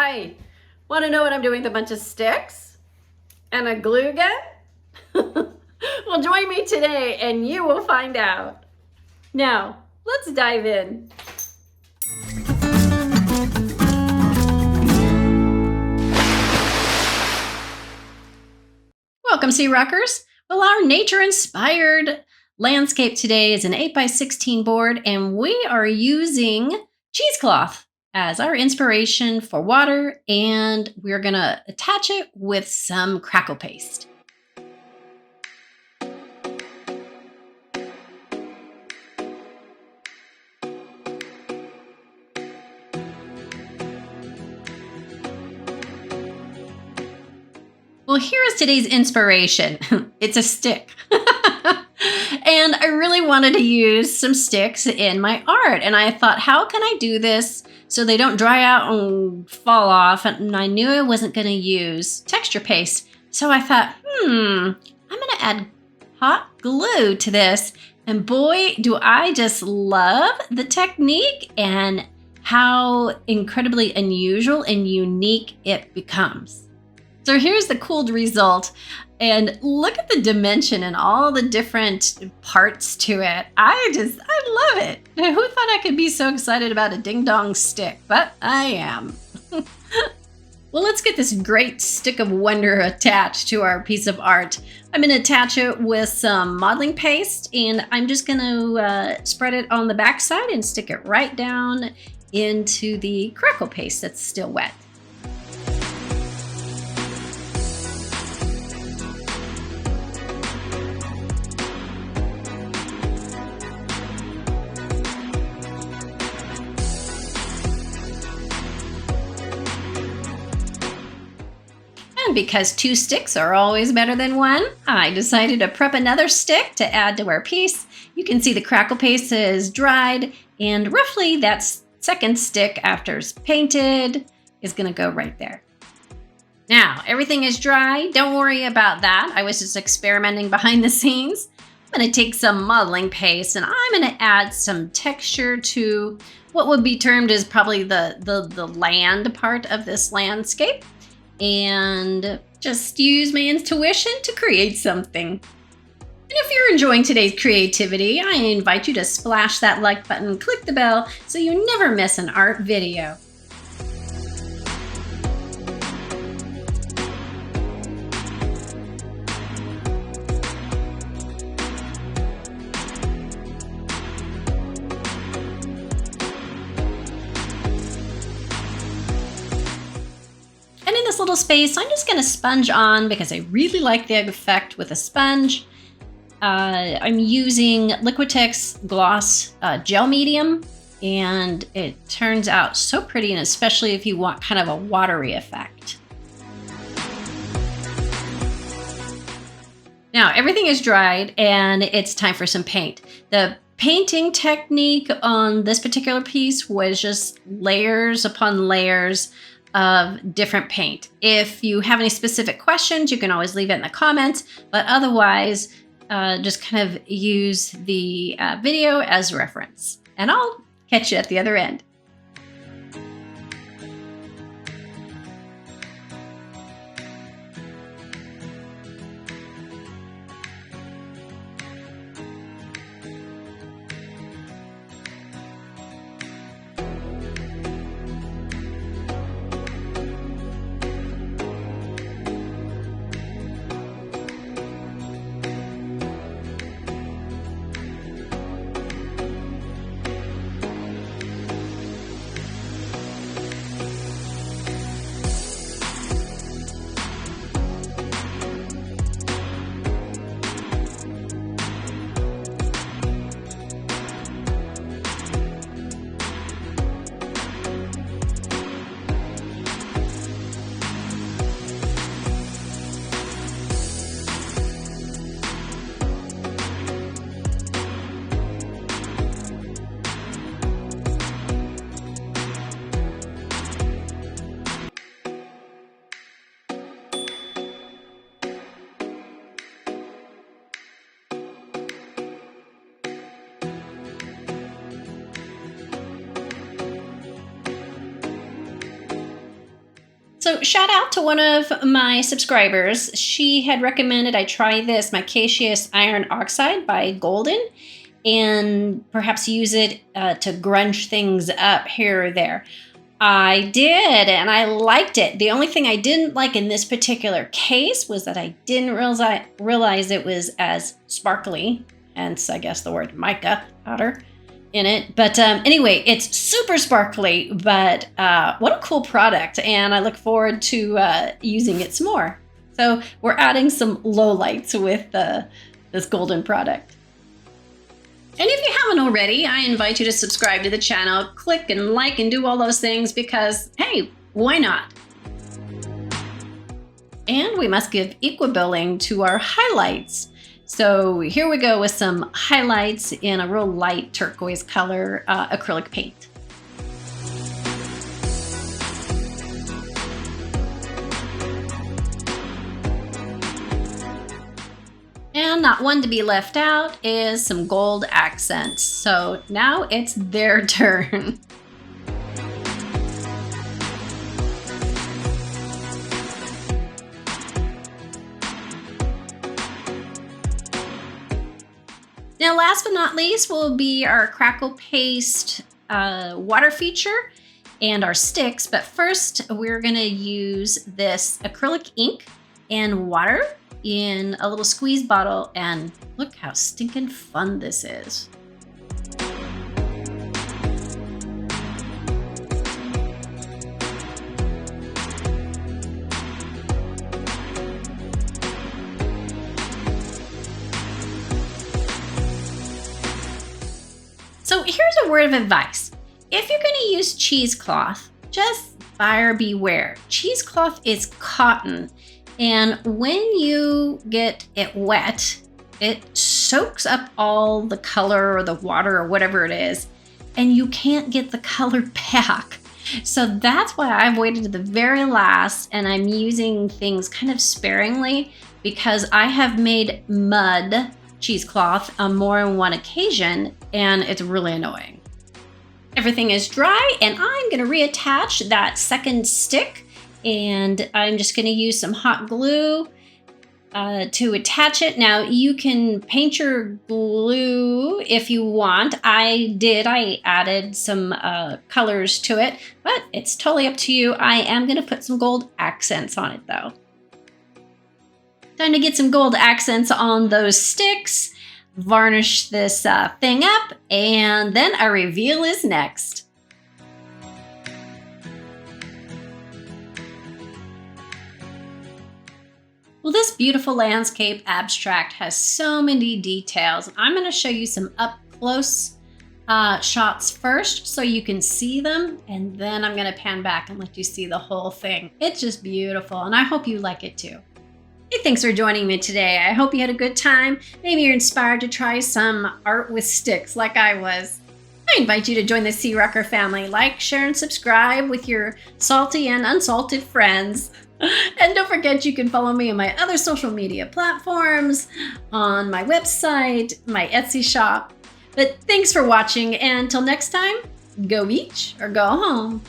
Hi! Want to know what I'm doing with a bunch of sticks and a glue gun? Well, join me today and you will find out. Now, let's dive in. Welcome, SeaRoxxers. Well, our nature-inspired landscape today is an 8x16 board, and we are using cheesecloth as our inspiration for water, and we're gonna attach it with some crackle paste. Well, here is today's inspiration. It's a stick. And I really wanted to use some sticks in my art. And I thought, how can I do this so they don't dry out and fall off? And I knew I wasn't going to use texture paste. So I thought, I'm going to add hot glue to this. And boy, do I just love the technique and how incredibly unusual and unique it becomes. So here's the cool result, and look at the dimension and all the different parts to it. I love it. Who thought I could be so excited about a ding-dong stick? But I am. Well, let's get this great stick of wonder attached to our piece of art. I'm going to attach it with some modeling paste, and I'm just going to spread it on the back side and stick it right down into the crackle paste that's still wet. And because two sticks are always better than one, I decided to prep another stick to add to our piece. You can see the crackle paste is dried, and roughly that second stick after it's painted is going to go right there. Now, everything is dry. Don't worry about that. I was just experimenting behind the scenes. I'm going to take some modeling paste and I'm going to add some texture to what would be termed as probably the land part of this landscape, and just use my intuition to create something. And if you're enjoying today's creativity, I invite you to splash that like button, click the bell so you never miss an art video. And in this little space, I'm just going to sponge on because I really like the effect with a sponge. I'm using Liquitex Gloss Gel Medium, and it turns out so pretty, and especially if you want kind of a watery effect. Now, everything is dried, and it's time for some paint. The painting technique on this particular piece was just layers upon layers of different paint. If you have any specific questions, you can always leave it in the comments, but otherwise, just kind of use the video as reference. And I'll catch you at the other end. So shout out to one of my subscribers. She had recommended I try this micaceous iron oxide by Golden and perhaps use it to grunge things up here or there. I did, and I liked it. The only thing I didn't like in this particular case was that I didn't realize it was as sparkly, hence I guess the word mica powder in it. But anyway, it's super sparkly, but what a cool product, and I look forward to using it some more. So we're adding some lowlights with this Golden product. And if you haven't already, I invite you to subscribe to the channel, click and like and do all those things because, hey, why not? And we must give equal billing to our highlights. So here we go with some highlights in a real light turquoise color acrylic paint. And not one to be left out is some gold accents. So now it's their turn. Now, last but not least will be our crackle paste water feature and our sticks. But first, we're gonna use this acrylic ink and water in a little squeeze bottle, and look how stinking fun this is. So here's a word of advice. If you're gonna use cheesecloth, just buyer beware. Cheesecloth is cotton. And when you get it wet, it soaks up all the color or the water or whatever it is, and you can't get the color back. So that's why I've waited to the very last, and I'm using things kind of sparingly because I have made mud cheesecloth on more than one occasion, and it's really annoying. Everything is dry, and I'm gonna reattach that second stick. And I'm just going to use some hot glue to attach it. Now, you can paint your glue if you want. I added some colors to it, but it's totally up to you. I am going to put some gold accents on it, though. Time to get some gold accents on those sticks, varnish this thing up, and then a reveal is next. Well, this beautiful landscape abstract has so many details. I'm going to show you some up close shots first so you can see them, and then I'm going to pan back and let you see the whole thing. It's just beautiful, and I hope you like it too. Hey, thanks for joining me today. I hope you had a good time. Maybe you're inspired to try some art with sticks like I was. I invite you to join the SeaRoxx family. Like, share, and subscribe with your salty and unsalted friends. And don't forget, you can follow me on my other social media platforms, on my website, my Etsy shop. But thanks for watching, and until next time, go beach or go home.